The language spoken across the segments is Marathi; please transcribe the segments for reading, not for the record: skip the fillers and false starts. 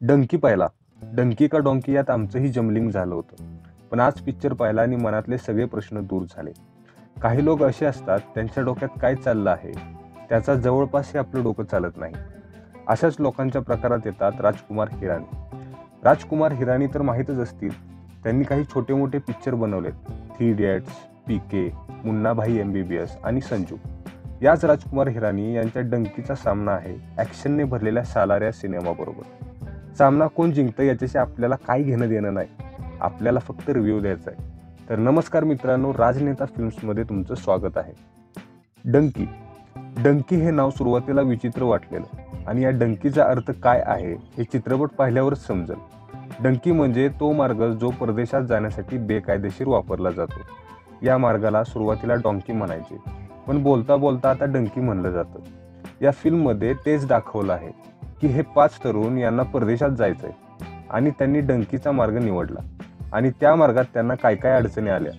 डंकी पाहिला. डंकी का डोंकी यात आमचंही जमलिंग झालं होतं. पण आज पिक्चर पाहिला आणि मनातले सगळे प्रश्न दूर झाले. काही लोक असे असतात, त्यांच्या डोक्यात काय चाललं आहे त्याचा जवळपासही आपलं डोकं चालत नाही. अशाच लोकांच्या प्रकारात येतात राजकुमार हिरानी. राजकुमार हिरानी तर माहीतच असतील. त्यांनी काही छोटे मोठे पिक्चर बनवलेत. 3 इडियट्स, पीके, मुन्ना भाई MBBS आणि संजू. याच राजकुमार हिरानी यांच्या डंकीचा सामना आहे ॲक्शनने भरलेल्या सालार या सिनेमाबरोबर. सामना कोण जिंकतं याच्याशी आपल्याला काही घेणं देणं नाही. आपल्याला फक्त रिव्ह्यू द्यायचा आहे. तर नमस्कार मित्रांनो, राजनेता फिल्म्समध्ये तुमचं स्वागत आहे. डंकी. डंकी हे नाव सुरुवातीला विचित्र वाटलेलं आणि या डंकीचा अर्थ काय आहे हे चित्रपट पाहिल्यावरच समजेल. डंकी म्हणजे तो मार्ग जो परदेशात जाण्यासाठी बेकायदेशीर वापरला जातो. या मार्गाला सुरुवातीला डॉंकी म्हणायचे, पण बोलता बोलता आता डंकी म्हणलं जातं. या फिल्ममध्ये तेच दाखवलं आहे की हे 5 तरुण यांना परदेशात जायचंय आणि त्यांनी डंकीचा मार्ग निवडला आणि त्या मार्गात त्यांना काय काय अडचणी आल्या.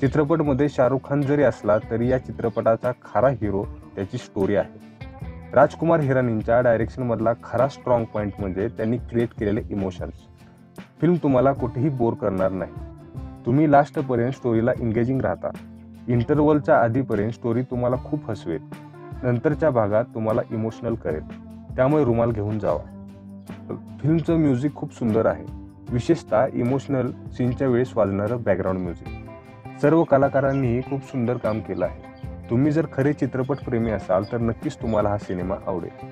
चित्रपटमध्ये शाहरुख खान जरी असला तरी या चित्रपटाचा खरा हिरो त्याची स्टोरी आहे. राजकुमार हिरानींच्या डायरेक्शनमधला खरा स्ट्रॉंग पॉईंट म्हणजे त्यांनी क्रिएट केलेले इमोशन्स. फिल्म तुम्हाला कुठेही बोर करणार नाही. तुम्ही लास्टपर्यंत स्टोरीला एंगेजिंग राहता. इंटरवलच्या आधीपर्यंत स्टोरी तुम्हाला खूप हसवेल. नंतरच्या भागात तुम्हाला इमोशनल करेल. त्यामुळे रुमाल घेऊन जावा. फिल्मचं म्युझिक खूप सुंदर आहे, विशेषतः इमोशनल सीनच्या वेळेस वाजणारं बॅकग्राऊंड म्युझिक. सर्व कलाकारांनीही खूप सुंदर काम केलं आहे. तुम्ही जर खरे चित्रपटप्रेमी असाल तर नक्कीच तुम्हाला हा सिनेमा आवडेल.